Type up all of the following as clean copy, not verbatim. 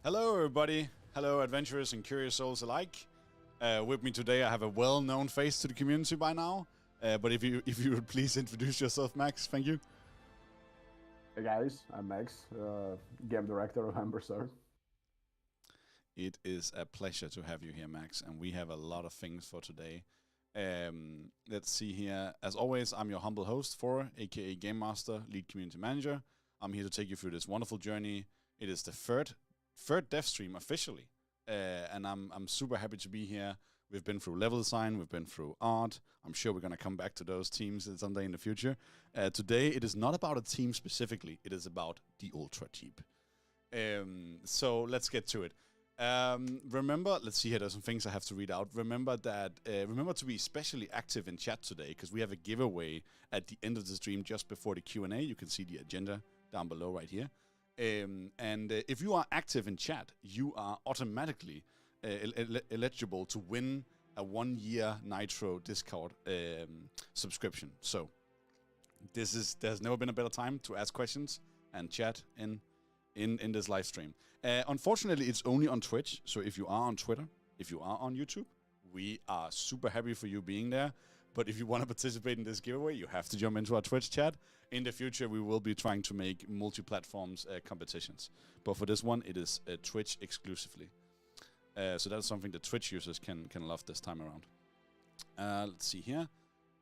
Hello, everybody. Hello, adventurers and curious souls alike. With me today, I have a well-known face to the community by now. But if you would please introduce yourself, Max, thank you. Hey guys, I'm Max, game director of Ember Sword. It is a pleasure to have you here, Max, and we have a lot of things for today. Let's see here. As always, I'm your humble host, For, aka Game Master, Lead Community Manager. I'm here to take you through this wonderful journey. It is the third dev stream officially, and I'm super happy to be here. We've been through level design, we've been through art. I'm sure we're going to come back to those teams someday in the future. Today, it is not about a team specifically. It is about the Ultra Team. So let's get to it. Remember, let's see here, there's some things I have to read out. Remember to be especially active in chat today, because we have a giveaway at the end of the stream just before the Q&A. You can see the agenda down below right here. And if you are active in chat, you are automatically eligible to win a 1-year Nitro Discord subscription. So there's never been a better time to ask questions and chat in this live stream. Unfortunately, it's only on Twitch. So if you are on Twitter, if you are on YouTube, we are super happy for you being there. But if you want to participate in this giveaway, you have to jump into our Twitch chat. In the future, we will be trying to make multi-platforms competitions. But for this one, it is Twitch exclusively. So that's something that Twitch users can love this time around. Let's see here.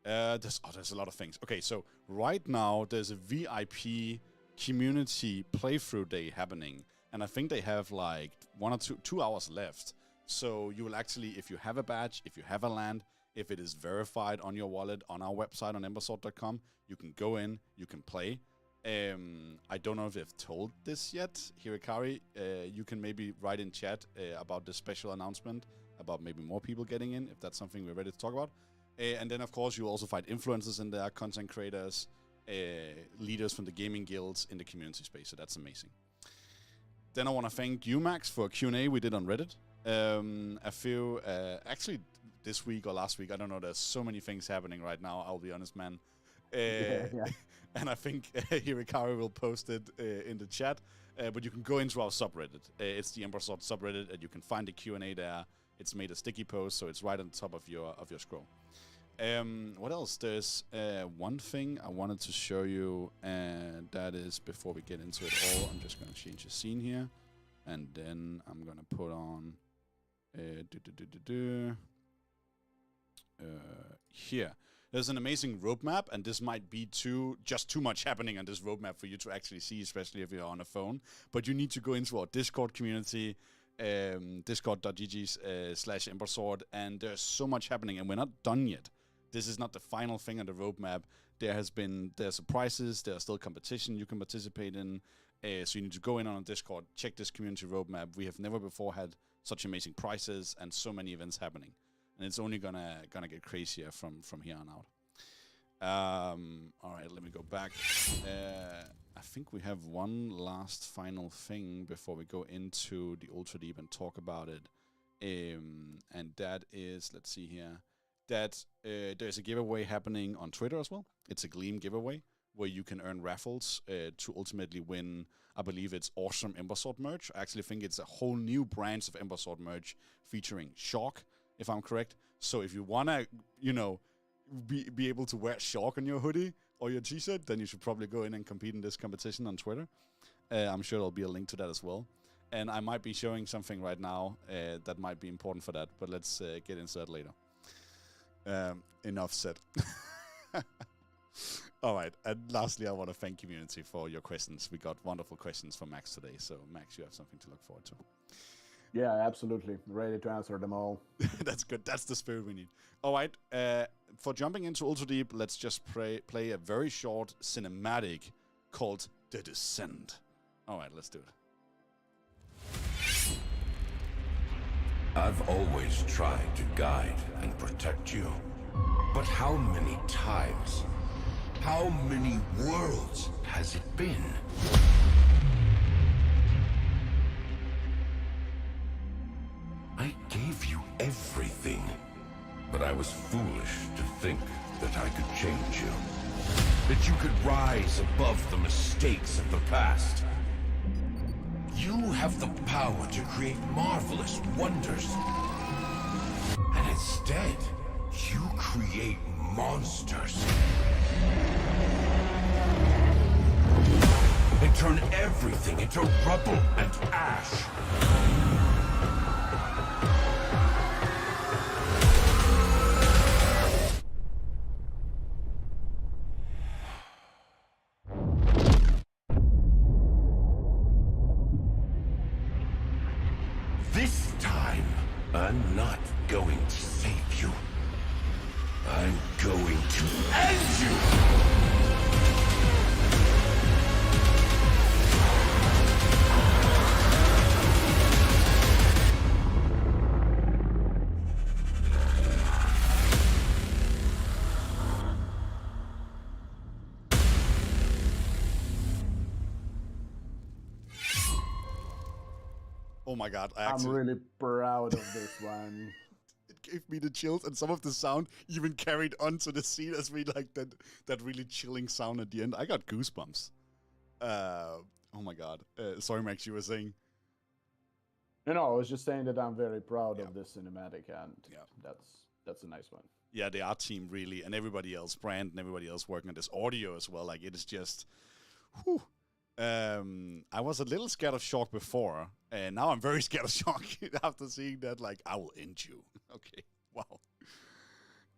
There's a lot of things. Okay, so right now, there's a VIP community playthrough day happening. And I think they have like 1 or 2 hours left. So you will actually, if you have a badge, if you have a land, if it is verified on your wallet, on our website, on embersword.com, you can go in, you can play. I don't know if they've told this yet. Hirikari, you can maybe write in chat about this special announcement, about maybe more people getting in, if that's something we're ready to talk about. And then, of course, you'll also find influencers in there, content creators, leaders from the gaming guilds in the community space, so that's amazing. Then I want to thank you, Max, for a Q&A we did on Reddit. A few, actually this week or last week, I don't know, there's so many things happening right now, I'll be honest, man. Yeah. And I think Hirikari will post it in the chat, but you can go into our subreddit. It's the Ember Sword subreddit, and you can find the Q&A there. It's made a sticky post, so it's right on top of your scroll. What else? There's one thing I wanted to show you, and that is, before we get into it all, I'm just going to change the scene here, and then I'm going to put on here. There's an amazing roadmap, and this might be just too much happening on this roadmap for you to actually see, especially if you're on a phone. But you need to go into our Discord community, discord.gg/Embersword, and there's so much happening, and we're not done yet. This is not the final thing on the roadmap. There's surprises, there's still competition you can participate in. So you need to go in on a Discord, check this community roadmap. We have never before had such amazing prizes and so many events happening. And it's only gonna get crazier from here on out. All right, let me go back. I think we have one last final thing before we go into the Ultra Deep and talk about it. And that is, let's see here, that there's a giveaway happening on Twitter as well. It's a Gleam giveaway where you can earn raffles to ultimately win, I believe it's awesome Ember Sword merch. I actually think it's a whole new branch of Ember Sword merch featuring Shark, if I'm correct. So if you want to, be able to wear Shark on your hoodie or your t-shirt, then you should probably go in and compete in this competition on Twitter. I'm sure there'll be a link to that as well. And I might be showing something right now that might be important for that, but let's get into that later. Enough said. All right, and lastly, I want to thank community for your questions. We got wonderful questions from Max today, so Max, you have something to look forward to. Yeah, absolutely. Ready to answer them all. That's good. That's the spirit we need. All right, for jumping into Ultra Deep, let's just play a very short cinematic called The Descent. All right, let's do it. I've always tried to guide and protect you. But how many times, how many worlds has it been? I gave you everything, but I was foolish to think that I could change you. That you could rise above the mistakes of the past. You have the power to create marvelous wonders. And instead, you create monsters. And turn everything into rubble and ash. This time, I'm not going to save you. I'm going to end you! Oh my god, I'm really proud of this one. It gave me the chills, and some of the sound even carried onto the scene as we like that really chilling sound at the end. I got goosebumps. Oh my god. Sorry, Max, you were saying. I was just saying that I'm very proud of this cinematic, and that's a nice one. Yeah, the art team really, and everybody else, Brand and everybody else working on this audio as well. Like, it is just, whew. I was a little scared of Shock before, and now I'm very scared of Shock after seeing that. Like, I will end you. Okay, wow.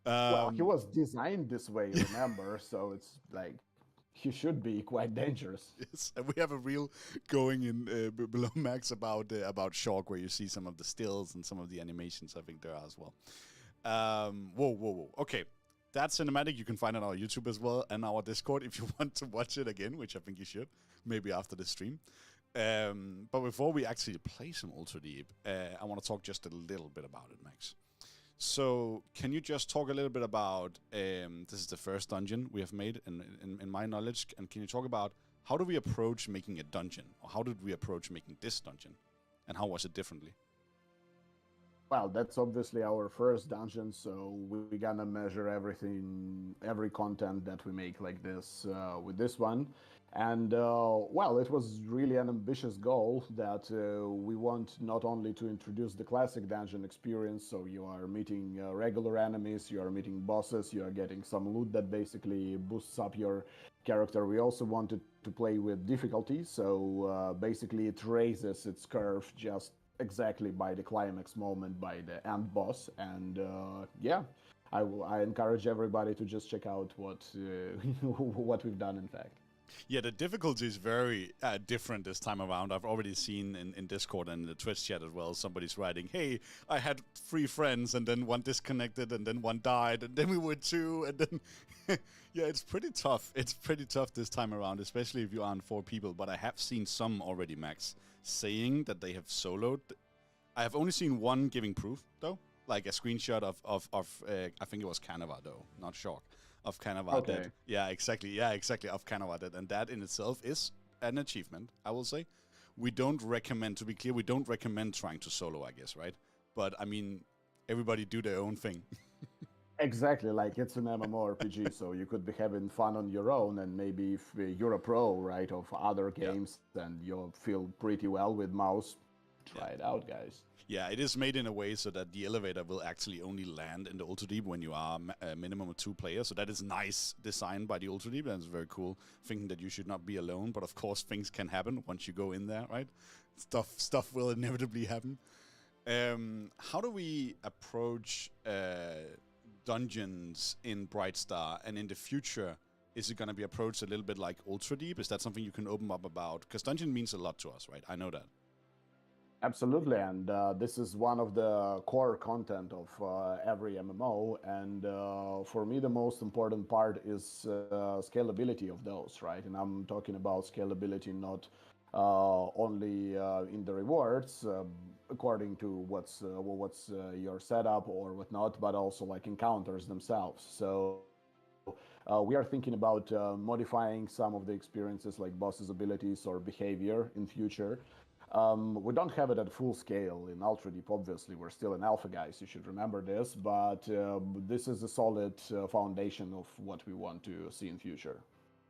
Well, he was designed this way, remember? So it's like he should be quite dangerous. Yes, and we have a reel going in below Max about Shock, where you see some of the stills and some of the animations. I think there are as well. Whoa. Okay. That cinematic you can find on our YouTube as well and our Discord if you want to watch it again, which I think you should, maybe after the stream. But before we actually play some Ultra Deep, I want to talk just a little bit about it, Max. So can you just talk a little bit about, this is the first dungeon we have made in my knowledge, and can you talk about how do we approach making a dungeon, or how did we approach making this dungeon, and how was it differently? Well, that's obviously our first dungeon, so we're gonna measure everything, every content that we make like this with this one. And, well, it was really an ambitious goal that we want not only to introduce the classic dungeon experience, so you are meeting regular enemies, you are meeting bosses, you are getting some loot that basically boosts up your character. We also wanted to play with difficulty, so basically it raises its curve just exactly by the climax moment, by the end boss. And yeah, I encourage everybody to just check out what what we've done, in fact. Yeah, the difficulty is very different this time around. I've already seen in Discord and in the Twitch chat as well, somebody's writing, hey, I had 3 friends, and then one disconnected, and then one died, and then we were 2, and then... yeah, it's pretty tough. It's pretty tough this time around, especially if you aren't 4 people. But I have seen some already, Max, saying that they have soloed. I have only seen one giving proof, though. Like a screenshot of I think it was Canova, though, not Shock. Of Canova Dead. Yeah, exactly, of Canova Dead. And that in itself is an achievement, I will say. We don't recommend, to be clear, we don't recommend trying to solo, I guess, right? But, I mean, everybody do their own thing. Exactly, like it's an MMORPG, so you could be having fun on your own, and maybe if you're a pro, right, of other games, and you feel pretty well with mouse, try it out, guys. Yeah, it is made in a way so that the elevator will actually only land in the Ultra Deep when you are a minimum of 2 players. So that is nice design by the Ultra Deep. That's very cool. Thinking that you should not be alone, but of course things can happen once you go in there, right? Stuff will inevitably happen. How do we approach dungeons in Brightstar, and in the future, is it going to be approached a little bit like Ultra Deep? Is that something you can open up about? Because dungeon means a lot to us, right? I know that. Absolutely, and this is one of the core content of every MMO, and for me the most important part is scalability of those, right? And I'm talking about scalability not only in the rewards, according to what's your setup or whatnot, but also like encounters themselves. So we are thinking about modifying some of the experiences like bosses' abilities or behavior in future. We don't have it at full scale in Ultra Deep, obviously. We're still in alpha, guys. You should remember this. But this is a solid foundation of what we want to see in future.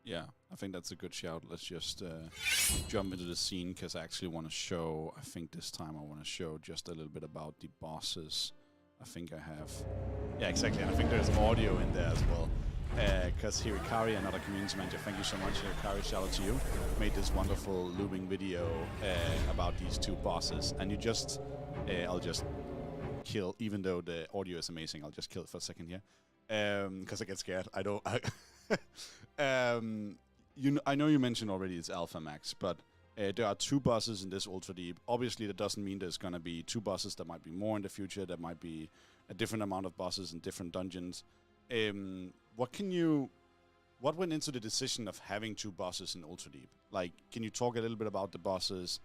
Yeah, I think that's a good shout. Let's just jump into the scene, because I actually want to show, I think this time I want to show just a little bit about the bosses. I think I have. Yeah, exactly, and I think there's audio in there as well. Because Hirikari, another community manager, thank you so much, Hirikari, shout out to you, made this wonderful looping video about these two bosses. And you just, I'll just kill, even though the audio is amazing, I'll just kill it for a second here. Because I get scared. I don't. I know you mentioned already it's Alpha Max, but there are two bosses in this Ultra Deep. Obviously, that doesn't mean there's gonna be two bosses. There might be more in the future. There might be a different amount of bosses in different dungeons. What went into the decision of having two bosses in Ultra Deep? Like, can you talk a little bit about the bosses,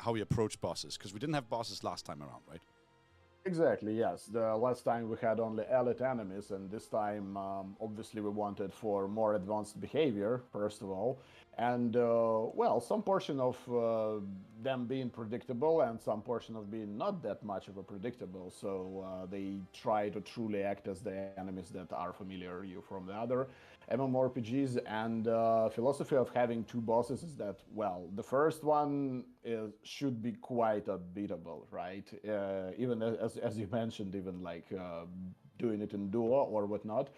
how we approach bosses? Because we didn't have bosses last time around, right? Exactly, yes. The last time we had only elite enemies, and this time, obviously, we wanted for more advanced behavior, first of all. And, well, some portion of them being predictable and some portion of being not that much of a predictable. So they try to truly act as the enemies that are familiar you from the other MMORPGs. And philosophy of having two bosses is that, well, the first one should be quite unbeatable, right? Even as you mentioned, even like doing it in duo or whatnot.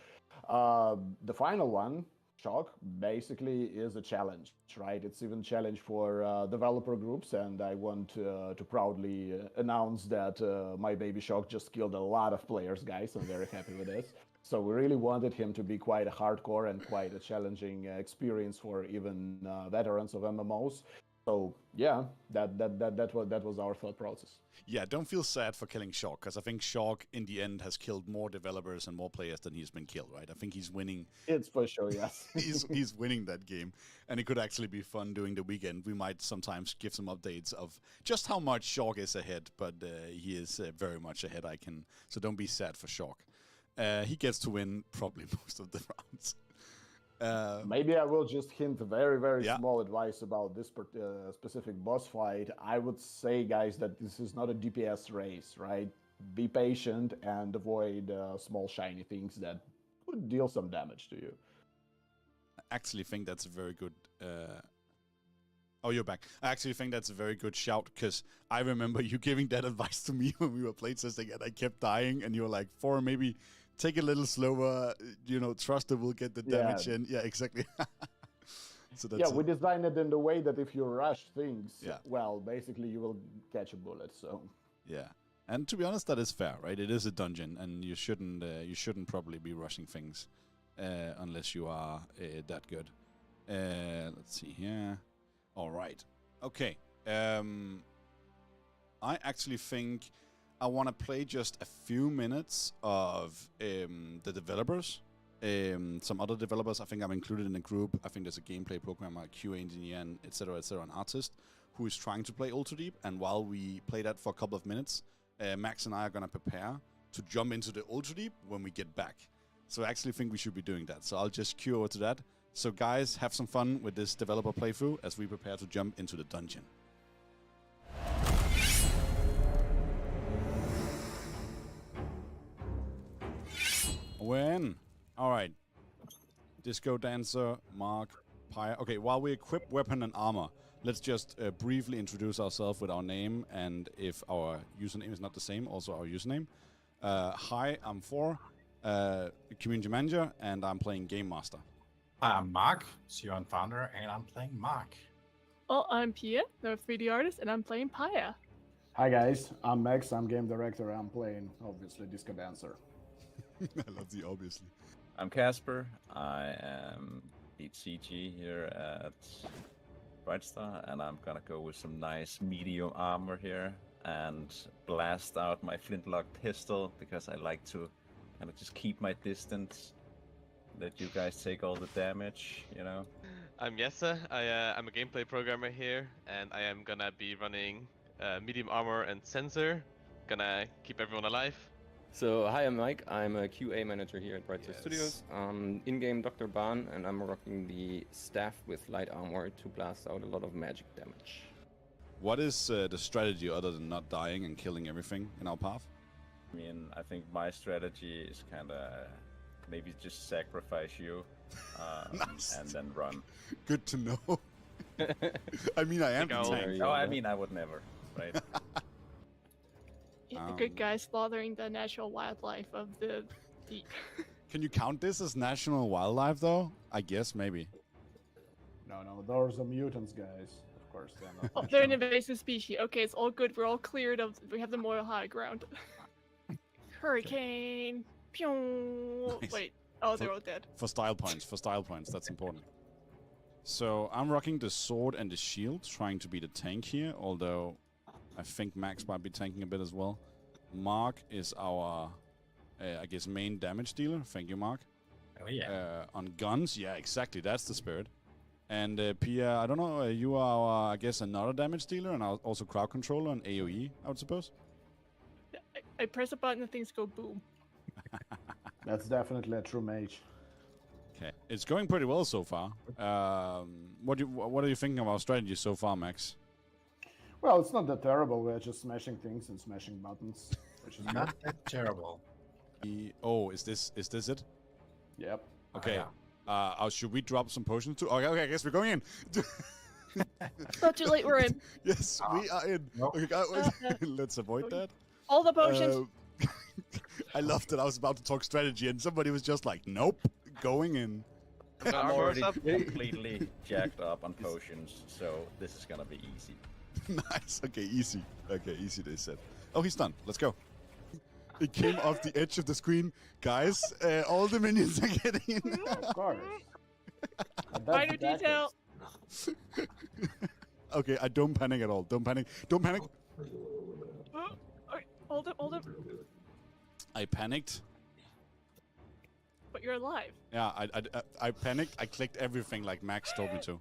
The final one, Shock, basically is a challenge, right? It's even a challenge for developer groups, and I want to proudly announce that my baby Shock just killed a lot of players, guys. I'm very happy with this. So we really wanted him to be quite a hardcore and quite a challenging experience for even veterans of MMOs. So yeah, that was our thought process. Yeah, don't feel sad for killing Shock, because I think Shock in the end has killed more developers and more players than he's been killed, right? I think he's winning. It's for sure, yes. he's winning that game, and it could actually be fun during the weekend. We might sometimes give some updates of just how much Shock is ahead, but he is very much ahead. So don't be sad for Shock. He gets to win probably most of the rounds. Maybe I will just hint very, very small advice about this specific boss fight. I would say, guys, that this is not a DPS race, right? Be patient and avoid small shiny things that could deal some damage to you. I actually think that's a very good... Oh, you're back. I actually think that's a very good shout, because I remember you giving that advice to me when we were playtesting, and I kept dying, and you were like, maybe... Take it a little slower, trust that we'll get the damage in. Yeah, exactly. So that's we designed it in the way that if you rush things, well, basically you will catch a bullet, so. Yeah, and to be honest, that is fair, right? It is a dungeon, and you shouldn't probably be rushing things unless you are that good. Let's see here. All right. Okay. I actually think... I want to play just a few minutes of the developers. Some other developers I think I'm included in a group. I think there's a gameplay programmer, QA engineer, and etc., an artist who is trying to play Ultra Deep. And while we play that for a couple of minutes, Max and I are going to prepare to jump into the Ultra Deep when we get back. So I actually think we should be doing that. So I'll just cue over to that. So guys, have some fun with this developer playthrough as we prepare to jump into the dungeon. We're in. All right. Disco Dancer, Mark, Pyre. Okay, while we equip weapon and armor, let's just briefly introduce ourselves with our name, and if our username is not the same, also our username. Hi, I'm community manager, and I'm playing Game Master. Hi, I'm Mark, CEO and founder, and I'm playing Mark. Oh, I'm Pia, the 3D artist, and I'm playing Pyre. Hi guys, I'm Max, I'm game director, I'm playing, obviously, Disco Dancer. I love the obviously. I'm Casper. I am lead CG here at Brightstar, and I'm gonna go with some nice medium armor here and blast out my flintlock pistol because I like to kind of just keep my distance, let you guys take all the damage, I'm Jesse. I'm a gameplay programmer here, and I am gonna be running medium armor and sensor, gonna keep everyone alive. So, hi, I'm Mike. I'm a QA manager here at Brightstar Studios. In-game Dr. Ban, and I'm rocking the staff with light armor to blast out a lot of magic damage. What is the strategy other than not dying and killing everything in our path? I mean, I think my strategy is kind of maybe just sacrifice you, Nice. and then run. Good to know. I mean, I am the I'll- tank. No, I mean I would never, right? Yeah, the good guy slaughtering the natural wildlife of the deep. Can you count this as national wildlife, though? I guess, maybe. No, those are mutants, guys. Of course, they're not. Oh, they're an national. invasive species. Okay, it's all good. We're all cleared of. We have the moral high ground. Hurricane. Pew. Nice. Wait. Oh, they're all dead. For style points, that's important. So I'm rocking the sword and the shield, trying to be the tank here, although I think Max might be tanking a bit as well. Mark is our, I guess, main damage dealer. Thank you, Mark. Oh yeah. On guns, yeah, exactly, that's the spirit. And Pia, I don't know, you are, I guess, another damage dealer and also crowd controller and AoE, I would suppose? I press a button and things go boom. That's definitely a true mage. Okay, it's going pretty well so far. What are you thinking of our strategy so far, Max? Well, it's not that terrible. We're just smashing things and smashing buttons, which is Not that terrible. Oh, is this it? Yep. Okay. yeah. Should we drop some potions too? Okay, I guess we're going in. Not too late. We're in. Yes, we are in. Nope. Okay, let's avoid that. All the potions. I love that I was about to talk strategy and somebody was just like, nope, going in. I'm I'm gonna armor us already up. completely jacked up on potions, so this is gonna be easy. Nice. Okay, easy. Okay, easy, they said. Oh, he's done. Let's go. It came off the edge of the screen. Guys, all the minions are getting in. Of course. And that's Minor the tactics. detail. Okay, I don't panic at all. Don't panic. Don't panic. Oh, okay, hold it, hold it. I panicked. But you're alive. Yeah, I panicked. I clicked everything like Max told me to.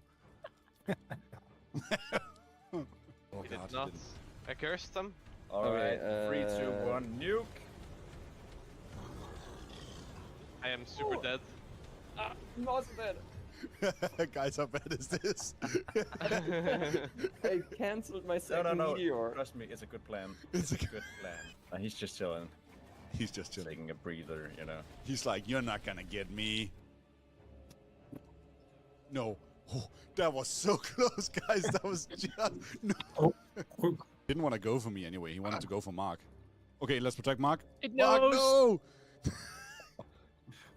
Oh, We did God, not. didn't. I cursed them. Alright, Okay, 3, 2, 1, nuke! I am super dead. Not bad. Guys, how bad is this? I cancelled my No, second no, no. meteor. Trust me, it's a good plan. It's a good plan. He's just chilling, He's just chilling. taking a breather, you know. He's like, you're not gonna get me. No. Oh, that was so close, guys. That was just... No. Oh. Didn't want to go for me anyway. He wanted to go for Mark. Okay, let's protect Mark. It Mark, knows. no!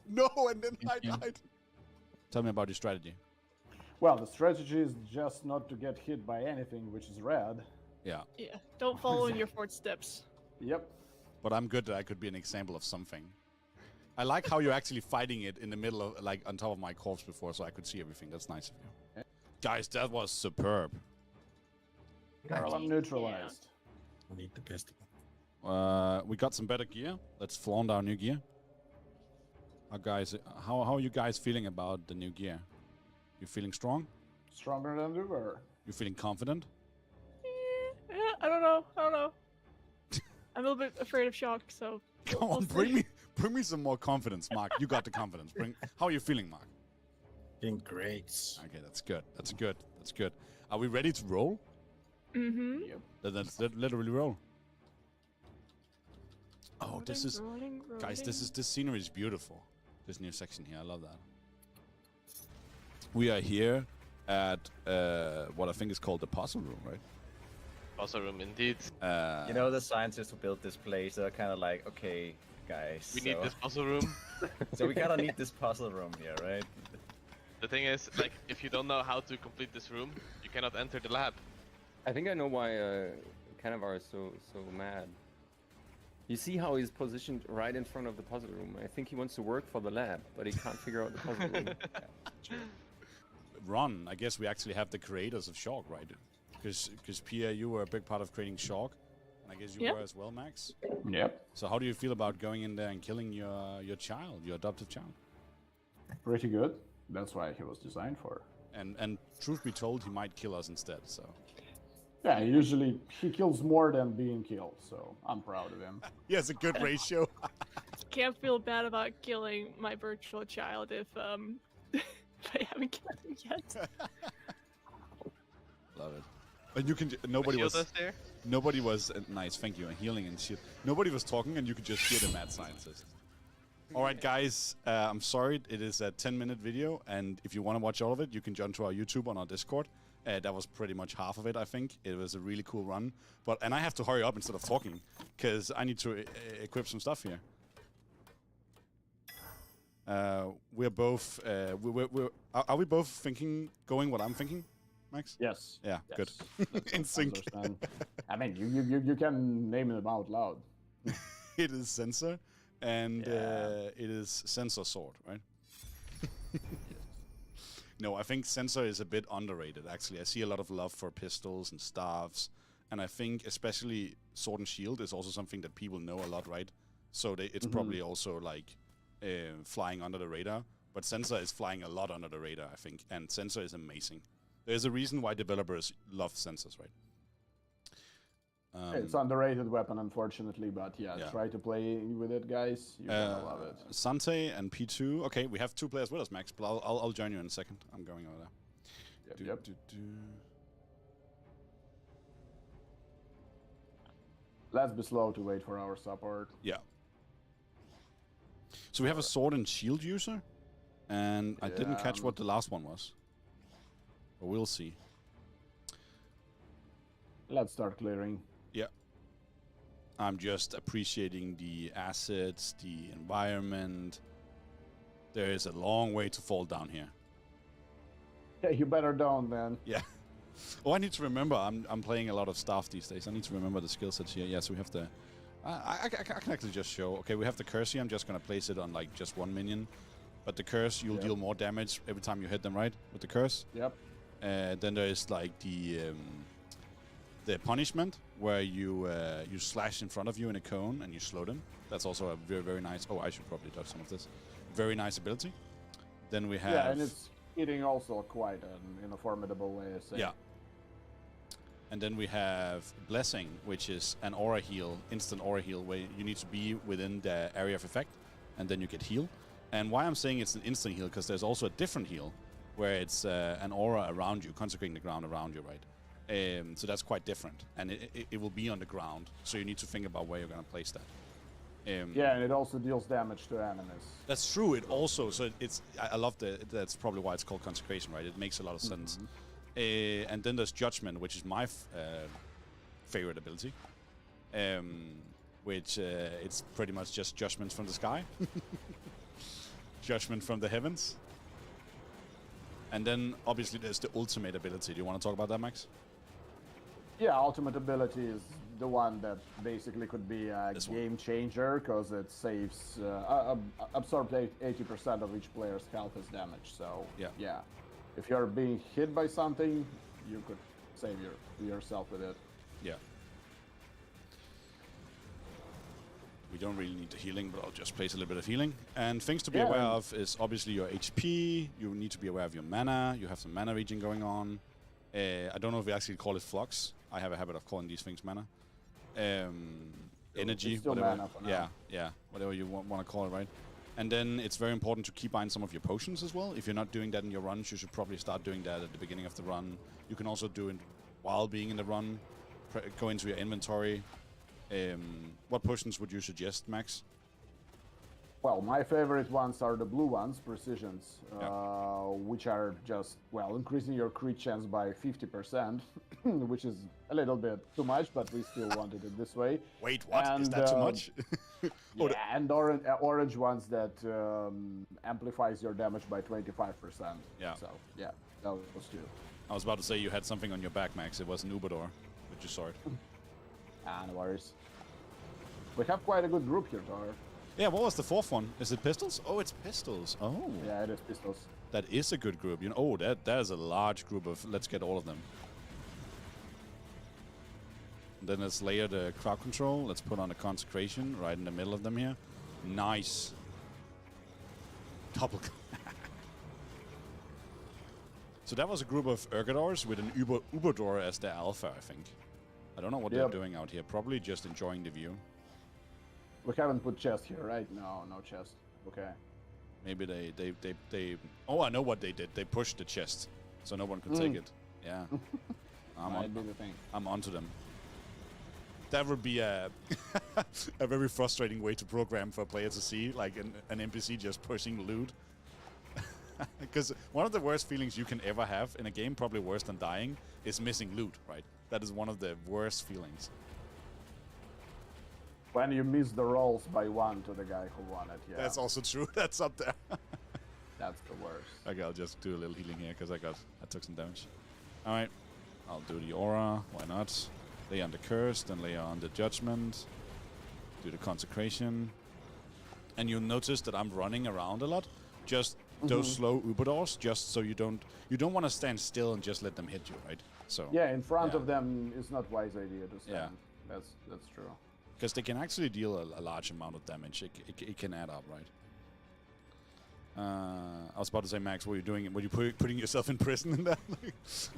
No, and then I died. Tell me about your strategy. Well, the strategy is just not to get hit by anything which is red. Yeah, Yeah. Don't follow in your footsteps. Yep. but I'm good that I could be an example of something. I like how you're actually fighting it in the middle of, like, on top of my corpse before, so I could see everything. That's nice of you. Guys, that was superb. Well, I'm neutralized. We need the pistol. We got some better gear. Let's flaunt our new gear. How are you guys feeling about the new gear? You feeling strong? Stronger than ever. You feeling confident? Yeah, I don't know. I'm a little bit afraid of shock, so. Come we'll on, see. bring me some more confidence, Mark. You got the confidence. How are you feeling, Mark? Feeling great. Okay, that's good. That's good. Are we ready to roll? Mm-hmm. Yep. Let's literally roll. Oh, this is, Rolling, guys. rolling. This scenery is beautiful. This new section here, I love that. We are here at what I think is called the puzzle room, right? Puzzle room, indeed. You know, the scientists who built this place, they're kind of like, okay, guys. We need this puzzle room. So we kind of need this puzzle room here, right? The thing is, like, if you don't know how to complete this room, you cannot enter the lab. I think I know why Canavar is so mad. You see how he's positioned right in front of the puzzle room. I think he wants to work for the lab, but he can't figure out the puzzle room. Ron, I guess we actually have the creators of Shock, right? Because Pia, you were a big part of creating Shock, and I guess you Yep. were as well, Max. Yep. So how do you feel about going in there and killing your child, your adoptive child? Pretty good. That's why he was designed for. And truth be told, he might kill us instead. So Yeah, usually he kills more than being killed, so I'm proud of him. he has a good ratio. Can't feel bad about killing my virtual child if I haven't killed him yet. Love it. And you can nobody Shield was us there. nobody was nice. Thank you. And healing and shield. Nobody was talking, and you could just hear the mad scientist. All right, guys. I'm sorry. It is a 10-minute video, and if you want to watch all of it, you can join to our YouTube on our Discord. That was pretty much half of it, I think. It was a really cool run. And I have to hurry up instead of talking, because I need to equip some stuff here. We're both... are we both going what I'm thinking, Max? Yes. Yeah, yes. good. Let's In sync. understand. I mean, you can name them out loud. It is Sensor, and it is Sensor Sword, right? No, I think Sensor is a bit underrated, actually. I see a lot of love for pistols and staves, and I think especially Sword and Shield is also something that people know a lot, right? So it's probably also like flying under the radar, but Sensor is flying a lot under the radar, I think, and Sensor is amazing. There's a reason why developers love Sensors, right? It's underrated weapon, unfortunately, but yeah, try to play with it, guys. You're gonna love it. Sante and P2. Okay, we have 2 players with us, Max, but I'll join you in a second. I'm going over there. Yep. Let's be slow to wait for our support. Yeah. So we have a sword and shield user, and I didn't catch what the last one was. But we'll see. Let's start clearing. Yeah. I'm just appreciating the assets, the environment. There is a long way to fall down here. Yeah, you better don't, man. Yeah. Oh, I need to remember. I'm playing a lot of staff these days. I need to remember the skill sets here. Yeah, so we have the... I can actually just show. Okay, we have the curse here. I'm just going to place it on like just 1 minion. But the curse, you'll deal more damage every time you hit them, right? With the curse. Yep. Then there is like the punishment, where you slash in front of you in a cone and you slow them. That's also a very, very nice... Oh, I should probably dodge some of this. Very nice ability. Then we have... Yeah, and it's hitting also quite in a formidable way, I say. Yeah. And then we have Blessing, which is an aura heal, instant aura heal, where you need to be within the area of effect, and then you get heal. And why I'm saying it's an instant heal, because there's also a different heal, where it's an aura around you, consecrating the ground around you, right? So that's quite different, and it will be on the ground, so you need to think about where you're going to place that. Yeah, and it also deals damage to enemies. That's true. It also, so it's, I love that's probably why it's called consecration, right? It makes a lot of sense. And then there's Judgment, which is my favorite ability, which it's pretty much just judgments from the sky. Judgment from the heavens. And then, obviously, there's the ultimate ability. Do you want to talk about that, Max? Yeah, ultimate ability is the one that basically could be a game changer, because it saves, absorbs 80% of each player's health as damage. So, yeah. If you're being hit by something, you could save yourself with it. Yeah. We don't really need the healing, but I'll just place a little bit of healing. And things to be aware of is obviously your HP. You need to be aware of your mana. You have some mana regen going on. I don't know if we actually call it flux. I have a habit of calling these things mana. Energy, still whatever. Mana for now. Yeah, whatever you want to call it, right? And then it's very important to keep buying some of your potions as well. If you're not doing that in your runs, you should probably start doing that at the beginning of the run. You can also do it while being in the run. Go into your inventory. What potions would you suggest, Max? Well, my favorite ones are the blue ones, precisions, which are just, well, increasing your crit chance by 50%, which is a little bit too much, but we still wanted it this way. Wait, what? Is that too much? And orange ones that amplifies your damage by 25%. Yeah. So, yeah, those two. I was about to say you had something on your back, Max. It was an Ubador, but you saw it. No worries. We have quite a good group here, Tar. Yeah, what was the fourth one? Is it pistols? Oh, it's pistols. Oh. Yeah, it is pistols. That is a good group. You know, oh, that is a large group of, let's get all of them. Then let's layer the crowd control. Let's put on a consecration right in the middle of them here. Nice. Double. So that was a group of Urgadors with an Ubador as their alpha, I think. I don't know what they're doing out here. Probably just enjoying the view. We haven't put chest here, right? No chest. Okay. Maybe they. Oh, I know what they did. They pushed the chest, so no one could take it. Yeah. Might be the thing. I'm onto them. That would be a a very frustrating way to program for a player to see, like an NPC just pushing loot. Because one of the worst feelings you can ever have in a game, probably worse than dying, is missing loot, right? That is one of the worst feelings. When you miss the rolls by 1 to the guy who won it, yeah. That's also true. That's up there. That's the worst. Okay, I'll just do a little healing here because I took some damage. All right, I'll do the aura. Why not? Lay on the curse, then lay on the judgment. Do the consecration, and you'll notice that I'm running around a lot. Just those slow Ubadors, just so you don't want to stand still and just let them hit you, right? So yeah, in front of them is not wise idea to stand. Yeah. That's true. Because they can actually deal a large amount of damage. It can add up, right? I was about to say, Max, what are you doing? Were you putting yourself in prison in that?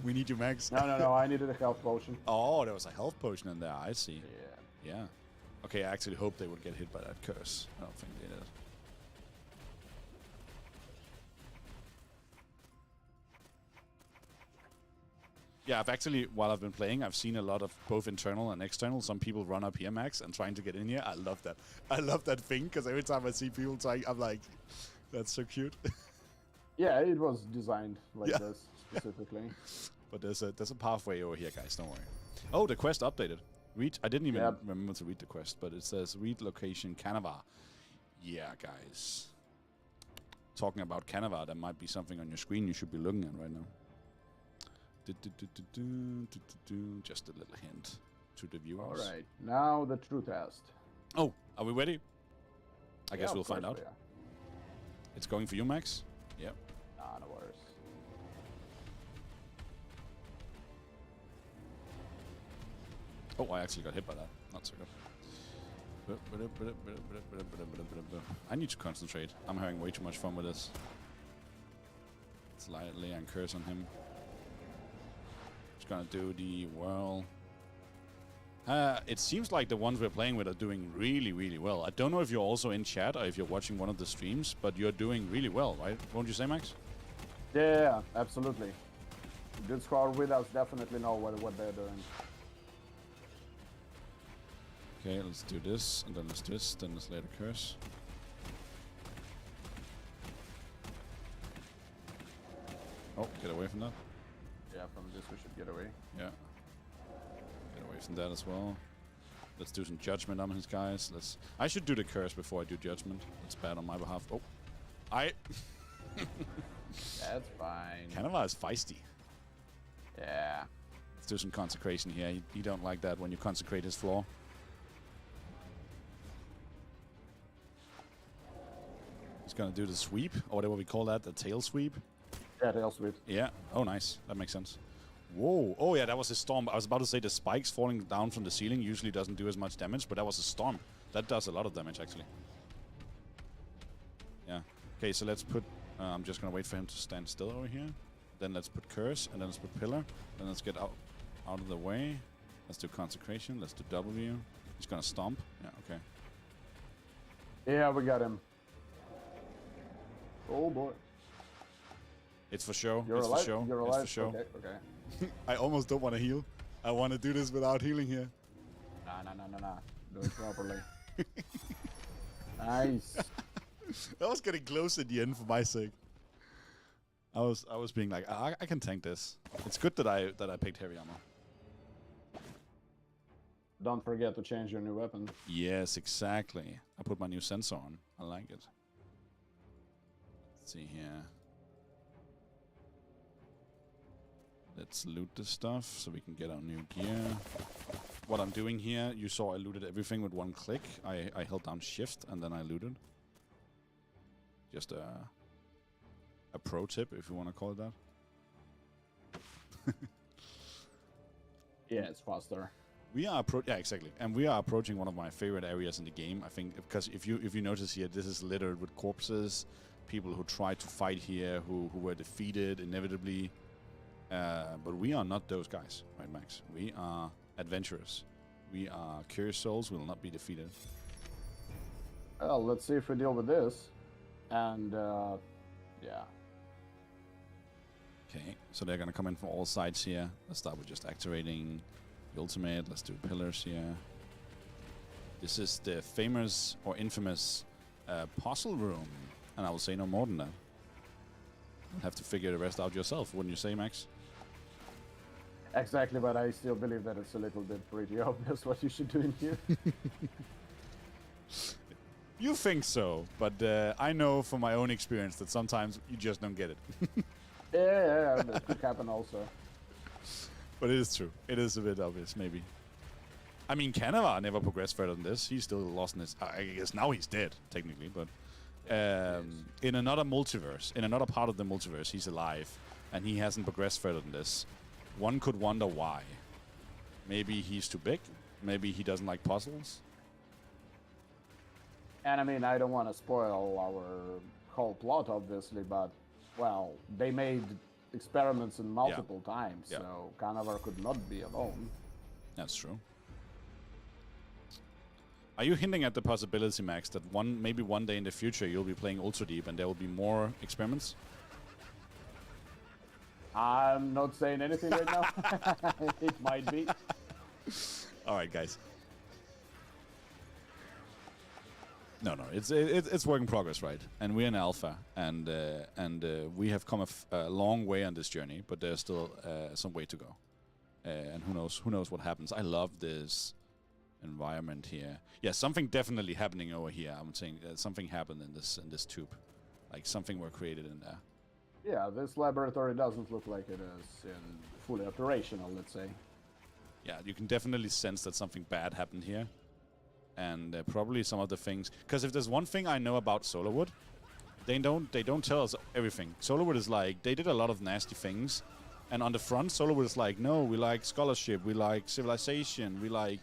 We need you, Max. No. I needed a health potion. Oh, there was a health potion in there. I see. Yeah. Yeah. Okay, I actually hope they would get hit by that curse. I don't think they did. Yeah, I've actually, while I've been playing, I've seen a lot of both internal and external. Some people run up here, Max, and trying to get in here. I love that. I love that thing, because every time I see people trying, I'm like, that's so cute. Yeah, it was designed like this, specifically. But there's a pathway over here, guys. Don't worry. Oh, the quest updated. Read. I didn't even remember to read the quest, but it says read location Canavar. Yeah, guys. Talking about Canavar, there might be something on your screen you should be looking at right now. Just a little hint to the viewers. All right, now the true test. Oh, are we ready? I guess we'll find out. Yeah. It's going for you, Max? Yep. Nah, no worries. Oh, I actually got hit by that. Not so good. I need to concentrate. I'm having way too much fun with this. Let's lightly and curse on him. Just gonna do the whirl. It seems like the ones we're playing with are doing really, really well. I don't know if you're also in chat or if you're watching one of the streams, but you're doing really well, right? Won't you say, Max? Yeah, absolutely. Discord with us definitely know what they're doing. Okay, let's do this, and then let's do this, then let's lay the curse. Oh, get away from that. Yeah, from this we should get away. Yeah. Get away from that as well. Let's do some judgment on his guys. I should do the curse before I do judgment. That's bad on my behalf. Oh. That's fine. Canavar is feisty. Yeah. Let's do some consecration here. He don't like that when you consecrate his floor. He's gonna do the sweep, or whatever we call that, the tail sweep. Yeah, tail sweep. Yeah. Oh, nice. That makes sense. Whoa. Oh, yeah, that was a storm. I was about to say the spikes falling down from the ceiling usually doesn't do as much damage, but that was a storm. That does a lot of damage, actually. Yeah. Okay, so let's put... I'm just going to wait for him to stand still over here. Then let's put curse, and then let's put pillar. Then let's get out of the way. Let's do consecration. Let's do W. He's going to stomp. Yeah, okay. Yeah, we got him. Oh, boy. It's for show. You're it's alive? for show. You're it's alive? for show. Okay. I almost don't want to heal. I want to do this without healing here. Nah. Do it properly. Nice. That was getting close at the end for my sake. I was being like, I can tank this. It's good that I picked heavy armor. Don't forget to change your new weapon. Yes, exactly. I put my new sensor on. I like it. Let's see here. Let's loot this stuff so we can get our new gear. What I'm doing here, you saw I looted everything with one click. I held down shift and then I looted. Just a pro tip, if you want to call it that. Yeah, it's faster. We are exactly, and we are approaching one of my favorite areas in the game. I think because if you notice here, this is littered with corpses, people who tried to fight here, who were defeated inevitably. But we are not those guys, right, Max? We are adventurers. We are curious souls. We will not be defeated. Well, let's see if we deal with this. And yeah. Okay, so they're gonna come in from all sides here. Let's start with just activating the ultimate. Let's do pillars here. This is the famous or infamous puzzle room, and I will say no more than that. You'll have to figure the rest out yourself, wouldn't you say, Max? Exactly, but I still believe that it's a little bit pretty obvious what you should do in here. You think so, but I know from my own experience that sometimes you just don't get it. Yeah, that could happen also. But it is true. It is a bit obvious, maybe. I mean, Canavar never progressed further than this. He's still lost in his... I guess now he's dead, technically, but... in another multiverse, in another part of the multiverse, he's alive, and he hasn't progressed further than this. One could wonder why. Maybe he's too big. Maybe he doesn't like puzzles. And I mean, I don't want to spoil our whole plot, obviously, but, well, they made experiments in multiple times, so Canavar could not be alone. That's true. Are you hinting at the possibility, Max, that maybe one day in the future you'll be playing Ultra Deep and there will be more experiments? I'm not saying anything right now. It might be. All right, guys. No, it's work in progress, right? And we're in alpha, and we have come a long way on this journey, but there's still some way to go. And who knows what happens? I love this environment here. Yeah, something definitely happening over here. I'm saying something happened in this tube, like something were created in there. Yeah, this laboratory doesn't look like it is in fully operational, let's say. Yeah, you can definitely sense that something bad happened here. And probably some of the things, because if there's one thing I know about Solarwood, they don't tell us everything. Solarwood is like, they did a lot of nasty things, and on the front, Solarwood is like, no, we like scholarship, we like civilization, we like,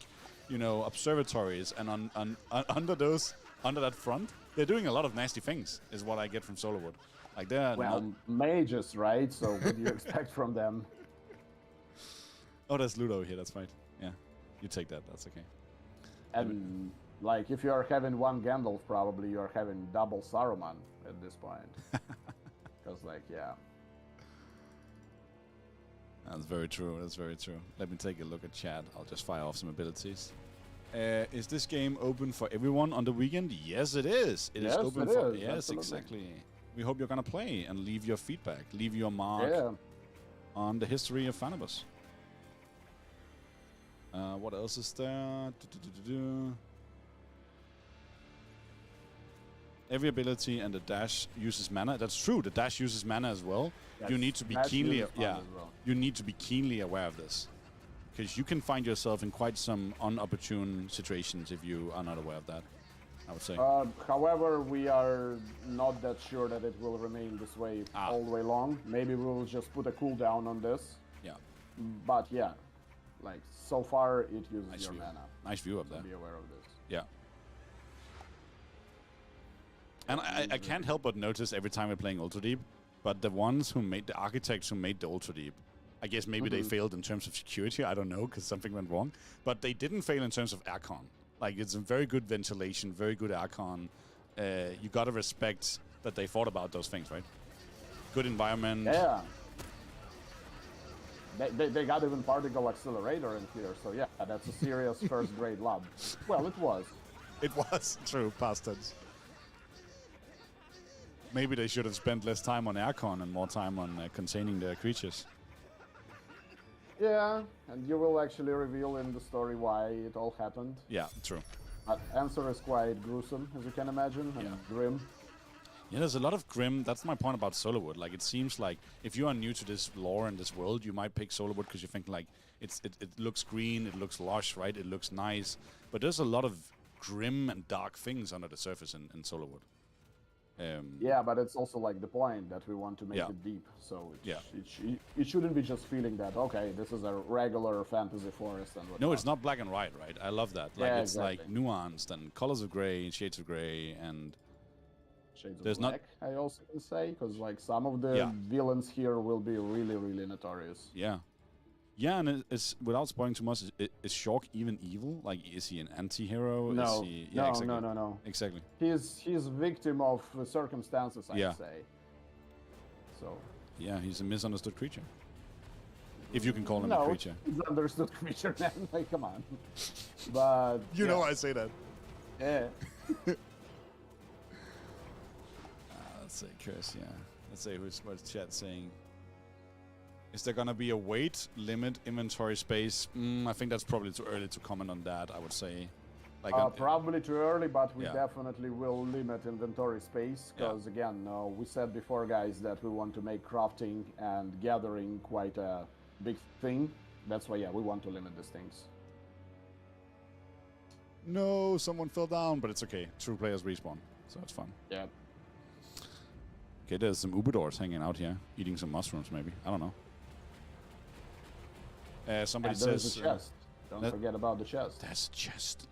you know, observatories, and under that front, they're doing a lot of nasty things, is what I get from Solarwood. Like they're mages, right? So what do you expect from them? Oh, there's Ludo here. That's right. Yeah, you take that. That's okay. And like, if you are having one Gandalf, probably you are having double Saruman at this point. Because, like, yeah. That's very true. That's very true. Let me take a look at chat. I'll just fire off some abilities. Is this game open for everyone on the weekend? Yes, it is. It is open for. Yes, absolutely. Exactly. We hope you're gonna play and leave your feedback, leave your mark on the history of Fanibus. What else is there? Every ability and the dash uses mana. That's true. The dash uses mana as well. You need to be keenly, you need to be keenly aware of this, because you can find yourself in quite some unopportune situations if you are not aware of that, I would say. However, we are not that sure that it will remain this way all the way long. Maybe we will just put a cooldown on this. Yeah. But yeah, like, so far it uses your mana. Nice view up there. Be aware of this. Yeah. And I can't help but notice every time we're playing Ultra Deep, but the ones who made, the architects who made the Ultra Deep, I guess maybe they failed in terms of security, I don't know, because something went wrong, but they didn't fail in terms of aircon. Like, it's a very good ventilation, very good aircon. You gotta respect that they thought about those things, right? Good environment. Yeah. They got even particle accelerator in here, so yeah, that's a serious first-grade lab. Well, it was. It was, true, past tense. Maybe they should have spent less time on aircon and more time on containing their creatures. Yeah, and you will actually reveal in the story why it all happened. Yeah, true. But answer is quite gruesome, as you can imagine, and grim. Yeah, there's a lot of grim. That's my point about Solarwood. Like, it seems like if you are new to this lore and this world, you might pick Solarwood because you think, like, it looks green, it looks lush, right? It looks nice. But there's a lot of grim and dark things under the surface in Solarwood. Yeah, but it's also like the point that we want to make it deep, so it shouldn't be just feeling that, okay, this is a regular fantasy forest and whatnot. No, it's not black and white, right? I love that. Like, it's exactly. like nuanced and colors of gray, shades of gray, and shades of black, I also can say, because like some of the villains here will be really, really notorious. Yeah. Yeah, and it's without spoiling too much, is Shork even evil? Like, is he an anti-hero? No, is he, no. Exactly. He's victim of circumstances, I'd say. So. Yeah, he's a misunderstood creature. If you can call him a creature. He's an understood creature, man. Like, come on. But you know I say that. Yeah. Let's say Chris, yeah. Let's say what's chat saying. Is there gonna be a weight limit inventory space? I think that's probably too early to comment on that, I would say. Like Probably too early, but we Yeah. definitely will limit inventory space because, again, we said before, guys, that we want to make crafting and gathering quite a big thing. That's why, we want to limit these things. No, someone fell down, but it's okay. True players respawn, so it's fun. Yeah. Okay, there's some Ubadors hanging out here, eating some mushrooms, maybe. I don't know. Somebody And there's says... the chest. Don't forget about the chest. There's a chest.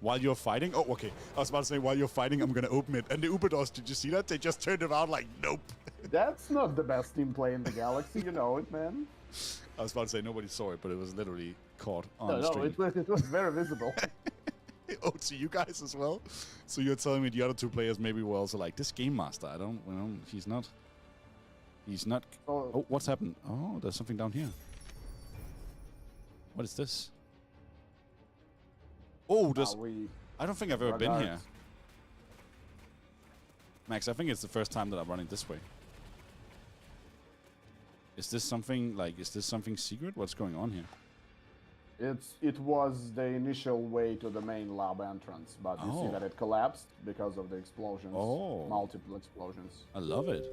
While you're fighting... Oh, okay. I was about to say, while you're fighting, I'm going to open it. And the Ubadors, did you see that? They just turned around like, nope. That's not the best team play in the galaxy, you know it, man. I was about to say, nobody saw it, but it was literally caught on the stream. It was very visible. Oh, to you guys as well? So you're telling me the other two players maybe were also like, this Game Master, he's not... Oh, what's happened? Oh, there's something down here. What is this? Oh, there's... I don't think I've ever been here. Max, I think it's the first time that I'm running this way. Is this something secret? What's going on here? It was the initial way to the main lab entrance, but you see that it collapsed because of the explosions. Oh. Multiple explosions. I love it.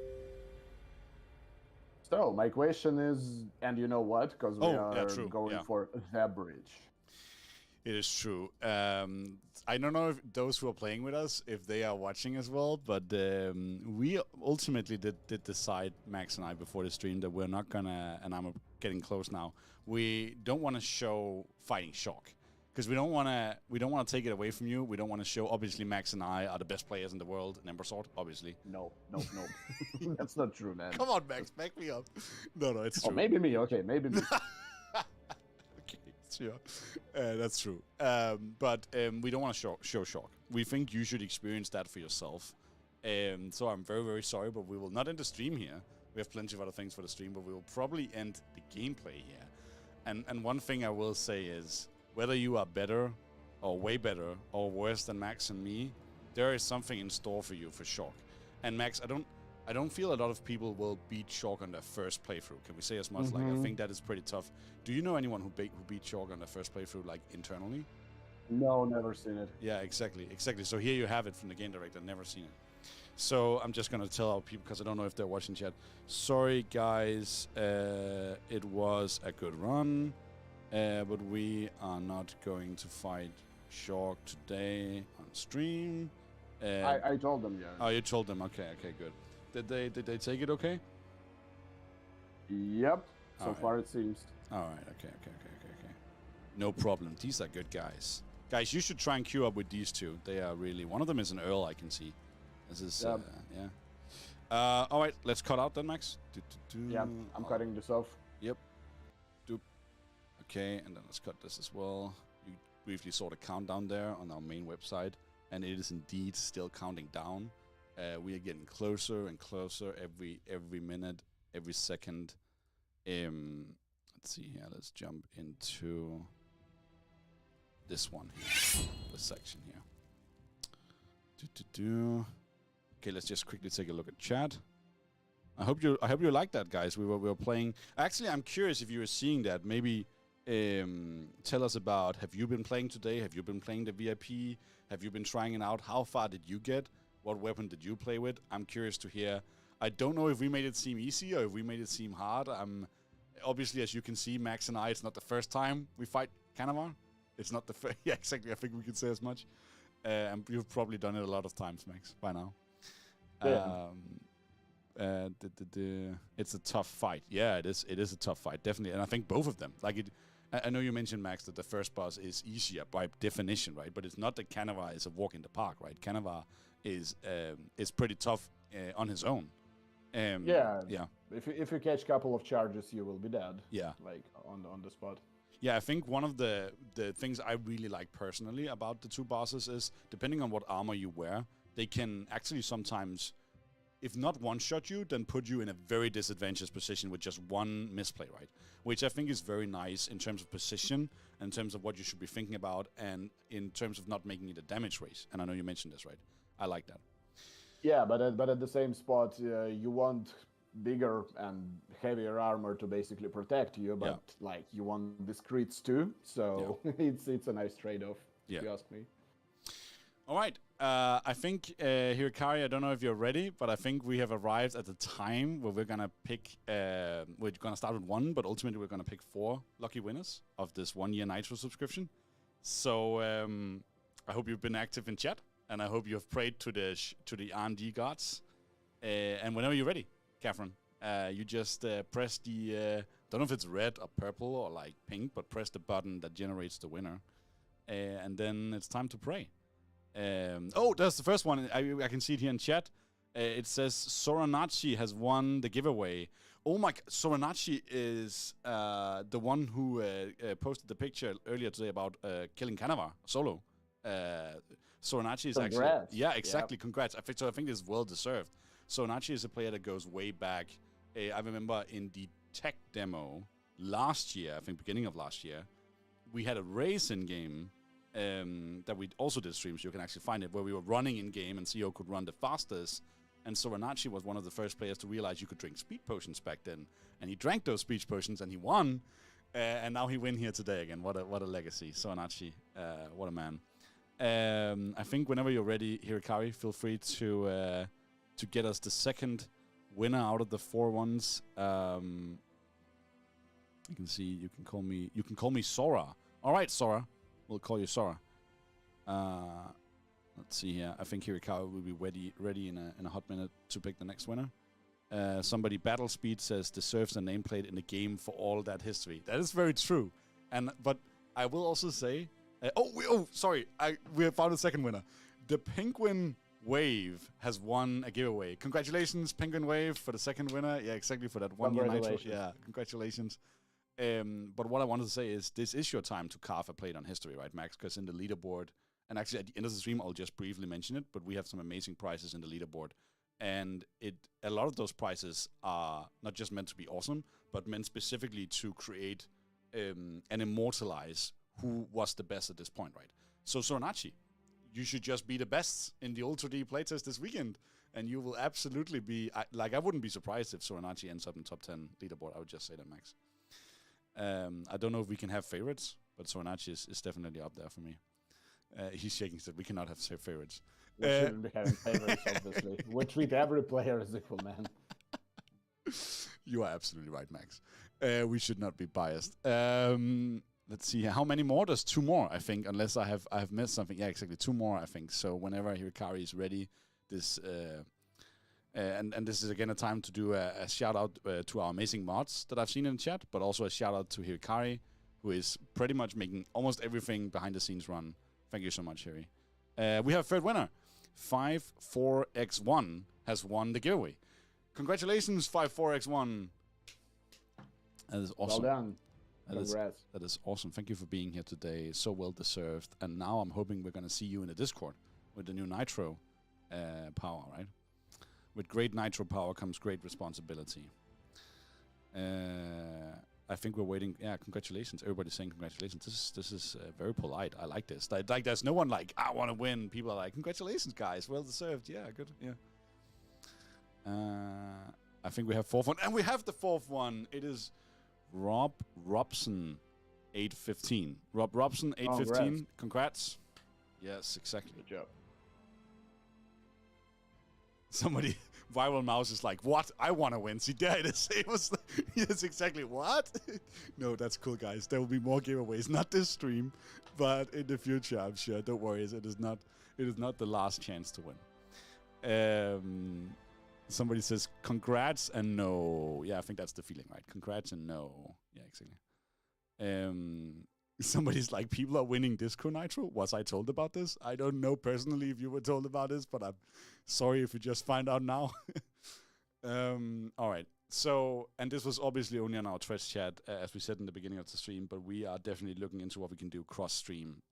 So my question is, and you know what? Because we are going for the bridge. It is true. I don't know if those who are playing with us, if they are watching as well, but we ultimately did decide, Max and I, before the stream, that we're not gonna, and I'm getting close now, we don't want to show fighting shock. Because we don't want to take it away from you. We don't want to show, obviously, Max and I are the best players in the world in Ember Sword, obviously. No. That's not true, man. Come on, Max, back me up. No, it's true. Maybe me, okay, maybe me. Okay, sure. That's true. But we don't want to show shock. We think you should experience that for yourself. So I'm very, very sorry, but we will not end the stream here. We have plenty of other things for the stream, but we will probably end the gameplay here. And one thing I will say is, whether you are better or way better or worse than Max and me, there is something in store for you for Shock. And Max, I don't feel a lot of people will beat Shock on their first playthrough. Can we say as much? Like, I think that is pretty tough. Do you know anyone who beat Shock on their first playthrough, like internally? No, never seen it. Yeah, exactly. So here you have it from the game director. Never seen it. So I'm just gonna tell our people, because I don't know if they're watching chat. Sorry, guys. It was a good run. But we are not going to fight Shock today on stream. I told them, yeah. Oh, you told them. Okay, good. Did they take it okay? Yep. So far it seems. All right. Okay. No problem. These are good guys. Guys, you should try and queue up with these two. They are really... One of them is an Earl, I can see. This is... yeah. All right, let's cut out then, Max. Yeah, I'm cutting this off. Yep. Okay, and then let's cut this as well. You briefly saw the countdown there on our main website, and it is indeed still counting down. We are getting closer and closer every minute, every second. Let's see here. Let's jump into this one here, this section here. Okay, let's just quickly take a look at chat. I hope you like that, guys. We were playing. Actually, I'm curious if you were seeing that. Maybe. Tell us about, have you been playing today? Have you been playing the VIP? Have you been trying it out? How far did you get? What weapon did you play with? I'm curious to hear. I don't know if we made it seem easy or if we made it seem hard. Obviously, as you can see, Max and I, it's not the first time we fight Canavar. It's not the first. Yeah, exactly. I think we could say as much. And you've probably done it a lot of times, Max, by now. Yeah. It's a tough fight. Yeah, it is. It is a tough fight, definitely. And I think both of them. Like it. I know you mentioned, Max, that the first boss is easier by definition, right? But it's not that Canavar is a walk in the park, right? Canavar is pretty tough on his own. Yeah. If you catch a couple of charges, you will be dead. Yeah. Like on the spot. Yeah, I think one of the things I really like personally about the two bosses is, depending on what armor you wear, they can actually sometimes if not one-shot you, then put you in a very disadvantageous position with just one misplay, right? Which I think is very nice in terms of position, in terms of what you should be thinking about, and in terms of not making it a damage race. And I know you mentioned this, right? I like that. Yeah, but at the same spot, you want bigger and heavier armor to basically protect you, but like you want this crits too. So it's a nice trade-off, if you ask me. All right. I think, Hirikari, I don't know if you're ready, but I think we have arrived at the time where we're going to pick, we're going to start with 1, but ultimately we're going to pick 4 lucky winners of this 1-year Nitro subscription. So I hope you've been active in chat, and I hope you have prayed to the R&D gods. And whenever you're ready, Catherine, you just press the, don't know if it's red or purple or like pink, but press the button that generates the winner. And then it's time to pray. That's the first one. I can see it here in chat. It says Soranachi has won the giveaway. Oh my! Soranachi is the one who posted the picture earlier today about killing Canavar solo. Soranachi is Congrats. actually exactly. Yep. Congrats! I think this is well deserved. Soranachi is a player that goes way back. I remember in the tech demo last year, I think beginning of last year, we had a race in game. That we also did stream, so you can actually find it, where we were running in game and CEO could run the fastest. And Soranachi was one of the first players to realize you could drink speed potions back then, and he drank those speed potions and he won. And now he win here today again. What a legacy, Soranachi! What a man. I think whenever you're ready, Hirikari, feel free to get us the second winner out of the 4 ones. You can see you can call me Sora. All right, Sora. We'll call you Sora. Let's see here. I think Hirikawa will be ready in a hot minute to pick the next winner. Somebody, Battle Speed, says deserves a nameplate in the game for all that history. That is very true. But I will also say, sorry, we have found a second winner. The Penguin Wave has won a giveaway. Congratulations, Penguin Wave, for the second winner. Yeah, exactly, for that 1 year Nitro. Yeah, congratulations. But what I wanted to say is this is your time to carve a plate on history, right, Max? Because in the leaderboard, and actually at the end of the stream, I'll just briefly mention it, but we have some amazing prizes in the leaderboard. And a lot of those prizes are not just meant to be awesome, but meant specifically to create and immortalize who was the best at this point, right? So Soranachi, you should just be the best in the Ultra D playtest this weekend, and you will absolutely be, I wouldn't be surprised if Soranachi ends up in top 10 leaderboard. I would just say that, Max. I don't know if we can have favorites, but Soranachi is definitely up there for me. He's shaking his head. We cannot have favorites. We shouldn't be having favorites, obviously. We treat every player as equal, man. You are absolutely right, Max. We should not be biased. Let's see. How many more? There's 2 more, I think, unless I have missed something. Yeah, exactly. 2 more, I think. So whenever Hirikari is ready, this... and this is again a time to do a shout out to our amazing mods that I've seen in the chat, but also a shout out to Hirikari, who is pretty much making almost everything behind the scenes run. Thank you so much, Hiri. We have a third winner. 54x1 has won the giveaway. Congratulations, 54x1. That is awesome. Well done. Congrats. That is awesome. Thank you for being here today. So well deserved. And now I'm hoping we're going to see you in the Discord with the new Nitro power, right? With great Nitro power comes great responsibility. I think we're waiting. Yeah, congratulations. Everybody's saying congratulations. This is very polite. I like this. Like, there's no one like, I want to win. People are like, congratulations, guys. Well deserved. Yeah, good. Yeah. I think we have 4th one. And we have the 4th one. It is Rob Robson, 815. Rob Robson, 815. Congrats. Yes, exactly. Good job. Somebody, Viral Mouse is like, what? I want to win. See, there it is. Yes, exactly. What? No, that's cool, guys. There will be more giveaways. Not this stream, but in the future, I'm sure. Don't worry. It is not the last chance to win. Somebody says, congrats and no. Yeah, I think that's the feeling, right? Congrats and no. Yeah, exactly. Somebody's like, people are winning Disco Nitro. Was I told about this? I don't know personally if you were told about this, but I'm sorry if you just find out now. All right. So, and this was obviously only on our Twitch chat, as we said in the beginning of the stream, but we are definitely looking into what we can do cross-stream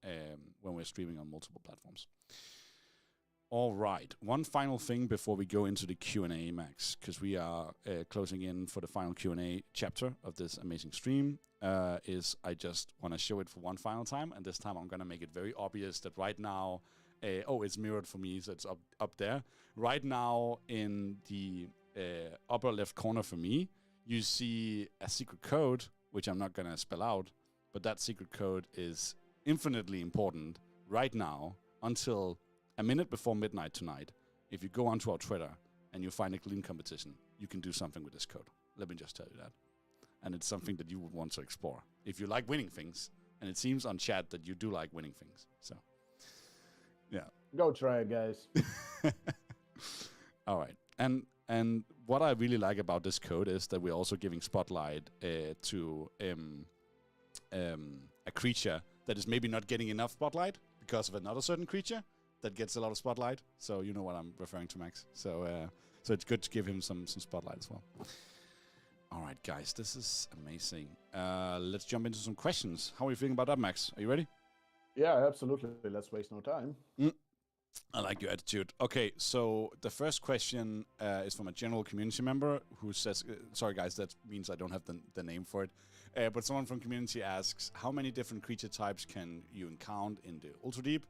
when we're streaming on multiple platforms. All right. One final thing before we go into the Q&A, Max, because we are closing in for the final Q&A chapter of this amazing stream, is I just want to show it for one final time, and this time I'm going to make it very obvious that right now, it's mirrored for me, so it's up there. Right now in the upper left corner for me, you see a secret code, which I'm not going to spell out, but that secret code is infinitely important right now until a minute before midnight tonight. If you go onto our Twitter and you find a Gleam competition, you can do something with this code. Let me just tell you that. And it's something that you would want to explore. If you like winning things, and it seems on chat that you do like winning things. So, yeah. Go try it, guys. All right. And what I really like about this code is that we're also giving spotlight to a creature that is maybe not getting enough spotlight because of another certain creature that gets a lot of spotlight. So you know what I'm referring to, Max. So it's good to give him some spotlight as well. All right, guys, this is amazing. Let's jump into some questions. How are you feeling about that, Max? Are you ready? Yeah, absolutely. Let's waste no time. I like your attitude. Okay, so the first question is from a general community member who says, sorry guys, that means I don't have the name for it, but someone from community asks, how many different creature types can you encounter in the Ultra Deep?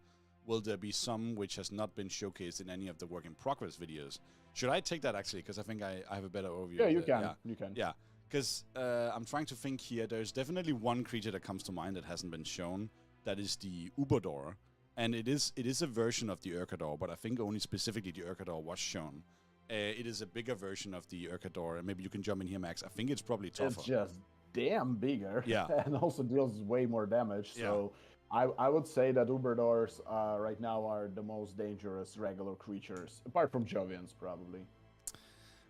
Will there be some which has not been showcased in any of the work in progress videos? Should I take that actually? Because I think I have a better overview. Yeah, you can. You can. Yeah, because I'm trying to think here. There's definitely one creature that comes to mind that hasn't been shown. That is the Uberdor. And it is a version of the Urkador, but I think only specifically the Urkador was shown. It is a bigger version of the Urkador, and maybe you can jump in here, Max. I think it's probably tougher. It's just damn bigger. Yeah. And also deals way more damage. Yeah. So I would say that Uberdors right now are the most dangerous regular creatures, apart from Jovians, probably.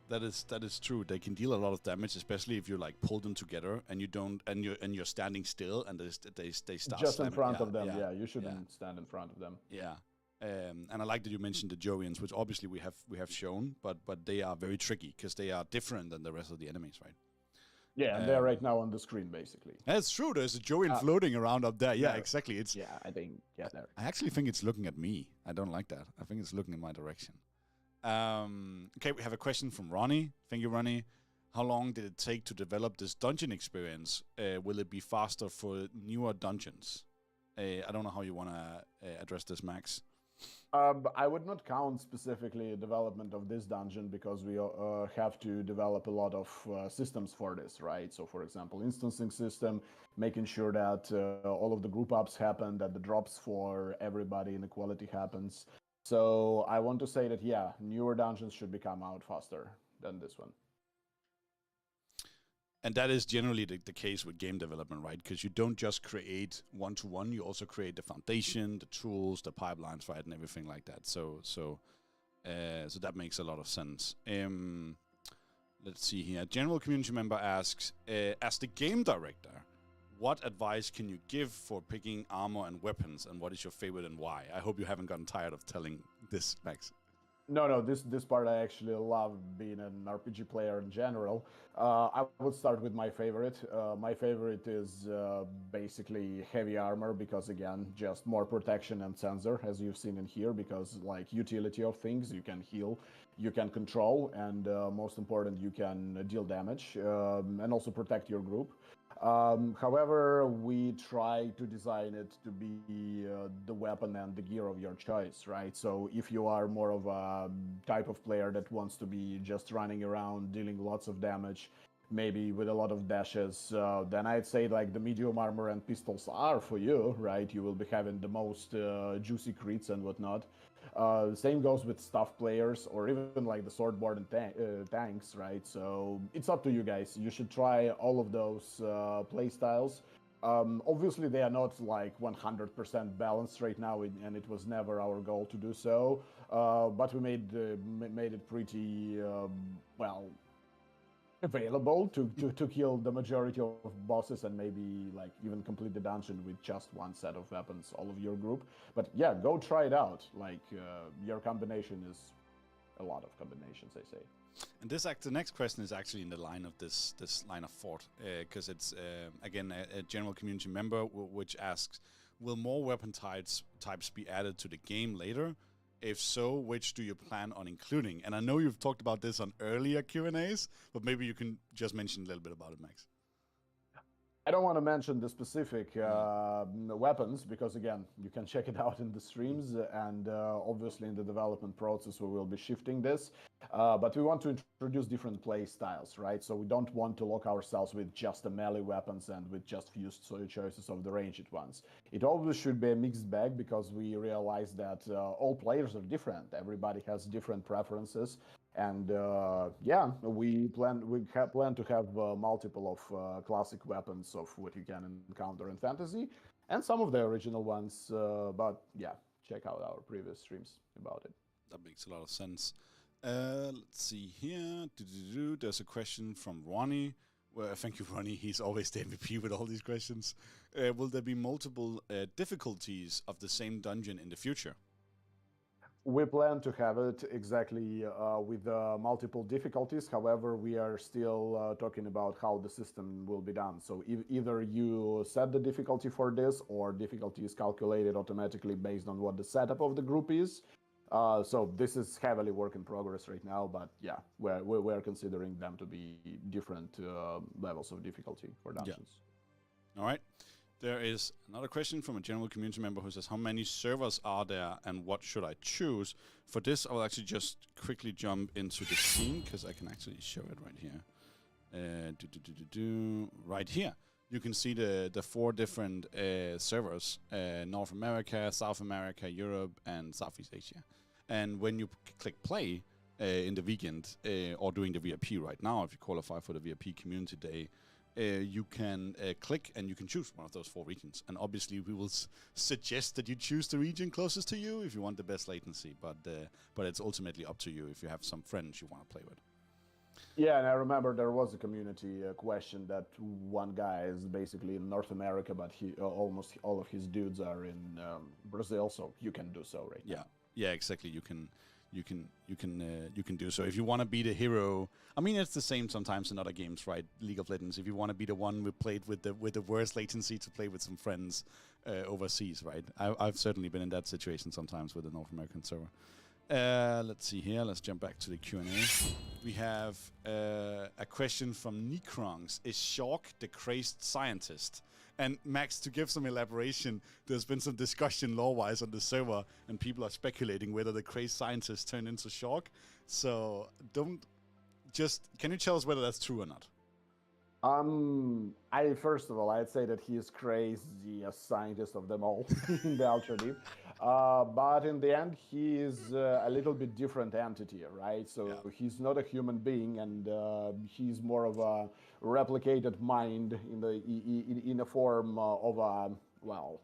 That is true. They can deal a lot of damage, especially if you like pull them together and you don't, and you're standing still and they start just slamming. in front of them. Yeah, you shouldn't stand in front of them. Yeah, and I like that you mentioned the Jovians, which obviously we have shown, but they are very tricky because they are different than the rest of the enemies, right? Yeah, and they're right now on the screen basically. That's true. There's a Jovian floating around up there. Yeah, exactly. It's I think there. I actually think it's looking at me. I don't like that. I think it's looking in my direction. Okay, we have a question from Ronnie. Thank you, Ronnie. How long did it take to develop this dungeon experience? Will it be faster for newer dungeons? I don't know how you want to address this, Max. I would not count specifically the development of this dungeon because we have to develop a lot of systems for this, right? So, for example, instancing system, making sure that all of the group ups happen, that the drops for everybody in equality happens. So I want to say that, yeah, newer dungeons should become out faster than this one. And that is generally the case with game development, right? Because you don't just create one-to-one, you also create the foundation, the tools, the pipelines, right, and everything like that. So that makes a lot of sense. Let's see here. A general community member asks, as the game director, what advice can you give for picking armor and weapons, and what is your favorite and why? I hope you haven't gotten tired of telling this, Max. No, this part I actually love being an RPG player in general. I would start with my favorite. My favorite is basically heavy armor because, again, just more protection and sensor, as you've seen in here, because, like, utility of things, you can heal, you can control, and most important, you can deal damage, and also protect your group. However, we try to design it to be the weapon and the gear of your choice, right? So if you are more of a type of player that wants to be just running around dealing lots of damage, maybe with a lot of dashes, then I'd say like the medium armor and pistols are for you, right? You will be having the most juicy crits and whatnot. Same goes with staff players or even like the swordboard and tanks, right? So it's up to you guys. You should try all of those play styles. Obviously, they are not like 100% balanced right now, and it was never our goal to do so. But we made it pretty well available to kill the majority of bosses and maybe like even complete the dungeon with just one set of weapons, all of your group. But yeah, go try it out. Like your combination is a lot of combinations, I say. And the next question is actually in the line of this line of thought, because it's again a general community member which asks, will more weapon types be added to the game later? If so, which do you plan on including? And I know you've talked about this on earlier Q&As, but maybe you can just mention a little bit about it, Max. I don't want to mention the specific weapons because, again, you can check it out in the streams, and obviously in the development process we will be shifting this. But we want to introduce different play styles, right? So we don't want to lock ourselves with just the melee weapons and with just few choices of the ranged ones. It always should be a mixed bag because we realize that all players are different. Everybody has different preferences. And yeah, we plan to have multiple of classic weapons of what you can encounter in fantasy, and some of the original ones. But yeah, check out our previous streams about it. That makes a lot of sense. Let's see here. There's a question from Ronnie. Well, thank you, Ronnie. He's always the MVP with all these questions. Will there be multiple difficulties of the same dungeon in the future? We plan to have it exactly with multiple difficulties. However, we are still talking about how the system will be done. So either you set the difficulty for this, or difficulty is calculated automatically based on what the setup of the group is. So this is heavily work in progress right now, but yeah, we're considering them to be different levels of difficulty for dungeons. Yeah. All right. There is another question from a general community member who says, how many servers are there and what should I choose? For this, I will actually just quickly jump into the scene because I can actually show it right here. Right here. You can see the 4 different servers, North America, South America, Europe, and Southeast Asia. And when you click play in the weekend or doing the VIP right now, if you qualify for the VIP Community Day, you can click and you can choose one of those 4 regions. And obviously we will suggest that you choose the region closest to you if you want the best latency. But it's ultimately up to you if you have some friends you want to play with. Yeah, and I remember there was a community question that one guy is basically in North America, but he almost all of his dudes are in Brazil, so you can do so right now. Yeah, exactly. You can do so. If you want to be the hero, I mean, it's the same sometimes in other games, right? League of Legends. If you want to be the one we played with the worst latency to play with some friends overseas, right? I've certainly been in that situation sometimes with the North American server. Let's see here. Let's jump back to the Q&A. We have a question from Necrongs. Is Shark the crazed scientist? And Max, to give some elaboration, there's been some discussion law-wise on the server, and people are speculating whether the crazed scientist turned into Shark. So can you tell us whether that's true or not? First of all, I'd say that he is craziest scientist of them all in the Ultra Deep. But in the end, he is a little bit different entity, right? So he's not a human being, and he's more of a replicated mind in a form of a, well,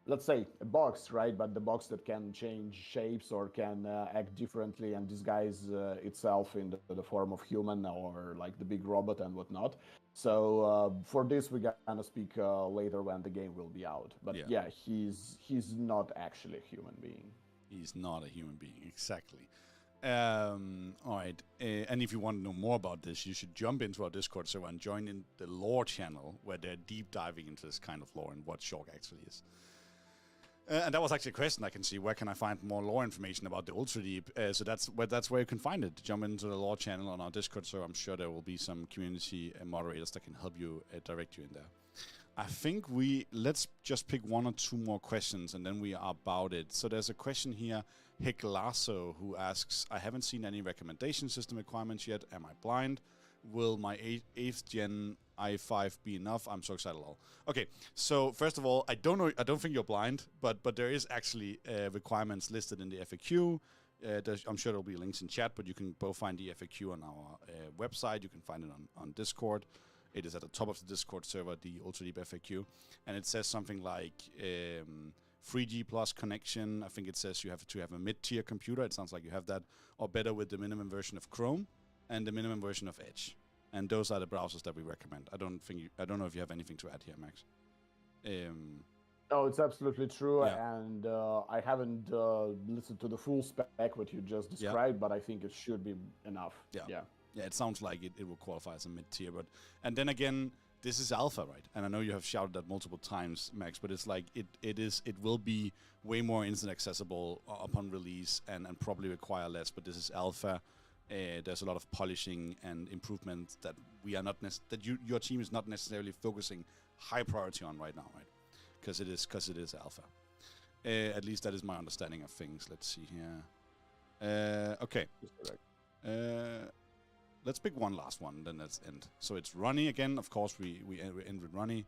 let's say a box, right? But the box that can change shapes or can act differently and disguise itself in the form of human or like the big robot and whatnot. So for this, we're gonna speak later when the game will be out. But yeah, he's not actually a human being. He's not a human being, exactly. All right, and if you want to know more about this, you should jump into our Discord server and join in the lore channel where they're deep diving into this kind of lore and what Shark actually is. And that was actually a question I can see. Where can I find more lore information about the Ultra Deep? So that's where you can find it. Jump into the lore channel on our Discord server. I'm sure there will be some community moderators that can help you direct you in there. I think let's just pick 1 or 2 more questions and then we are about it. So there's a question here, Hicklasso, who asks, I haven't seen any recommendation system requirements yet. Am I blind? Will my 8th gen i5 be enough? I'm so excited. Okay, so first of all, I don't think you're blind, but there is actually requirements listed in the FAQ. I'm sure there'll be links in chat, but you can both find the FAQ on our website. You can find it on Discord. It is at the top of the Discord server, the Ultra Deep FAQ, and it says something like 3G plus connection. I think it says you have to have a mid-tier computer. It sounds like you have that, or better with the minimum version of Chrome and the minimum version of Edge. And those are the browsers that we recommend. I don't know if you have anything to add here, Max. No, it's absolutely true, and I haven't listened to the full spec what you just described, but I think it should be enough. Yeah, it sounds like it will qualify as a mid-tier, and then again, this is alpha, right? And I know you have shouted that multiple times, Max, but it's like it will be way more instant accessible upon release and probably require less. But this is alpha. There's a lot of polishing and improvement that we are not your team is not necessarily focusing high priority on right now, right? Because it is alpha. At least that is my understanding of things. Let's see here. Okay. Let's pick one last one, then let's end. So it's Ronnie again. Of course, we end with Ronnie.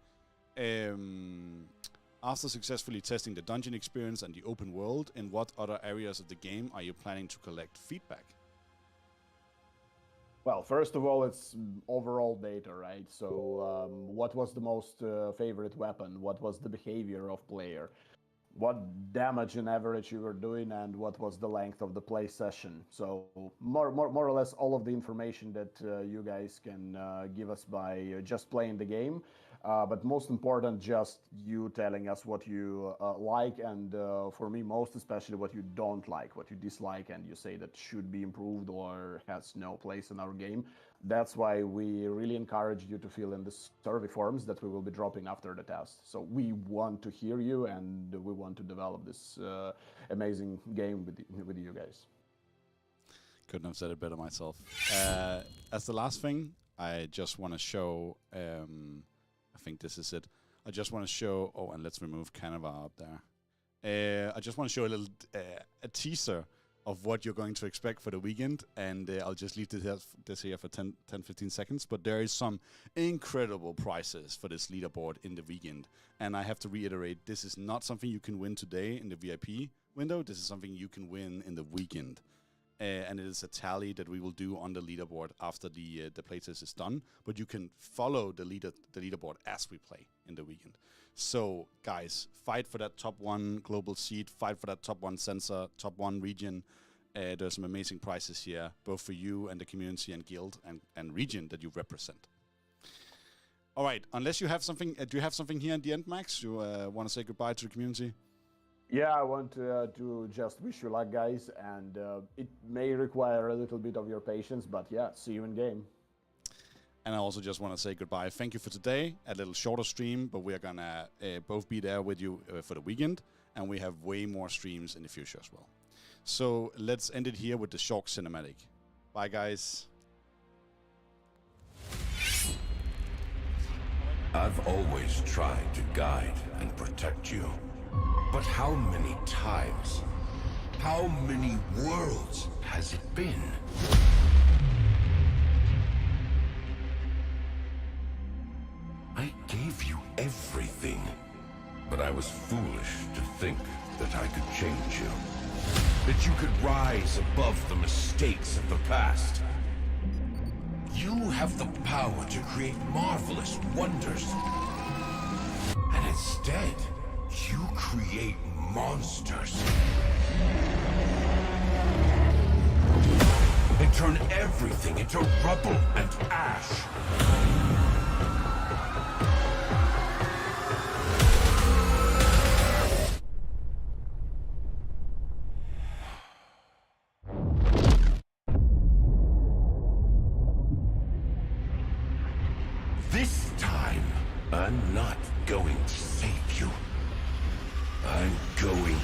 After successfully testing the dungeon experience and the open world, in what other areas of the game are you planning to collect feedback? Well, first of all, it's overall data, right? So what was the most favorite weapon? What was the behavior of player? What damage in average you were doing, and what was the length of the play session? So more or less all of the information that you guys can give us by just playing the game. But most important, just you telling us what you like, and for me, most especially what you don't like, what you dislike, and you say that should be improved or has no place in our game. That's why we really encourage you to fill in the survey forms that we will be dropping after the test. So we want to hear you, and we want to develop this amazing game with you guys. Couldn't have said it better myself. As the last thing, I just want to show... I think this is it. I just want to show... Oh, and let's remove Canova up there. I just want to show a little a teaser of what you're going to expect for the weekend. And I'll just leave this here for 10-15 seconds. But there is some incredible prizes for this leaderboard in the weekend. And I have to reiterate, this is not something you can win today in the VIP window. This is something you can win in the weekend. And it is a tally that we will do on the leaderboard after the playtest is done. But you can follow the leaderboard as we play in the weekend. So, guys, fight for that top 1 global seed. Fight for that top 1 sensor, top 1 region. There's some amazing prizes here, both for you and the community and guild and region that you represent. All right, unless you have something, do you have something here at the end, Max? You want to say goodbye to the community? Yeah, I want to just wish you luck, guys, and it may require a little bit of your patience, but yeah, see you in game. And I also just want to say goodbye. Thank you for today. A little shorter stream, but we are going to both be there with you for the weekend, and we have way more streams in the future as well. So let's end it here with the Shulk cinematic. Bye, guys. I've always tried to guide and protect you. But how many times, how many worlds has it been? I gave you everything, but I was foolish to think that I could change you. That you could rise above the mistakes of the past. You have the power to create marvelous wonders. And instead, you create monsters. And turn everything into rubble and ash. This time, I'm not going to save you. I'm going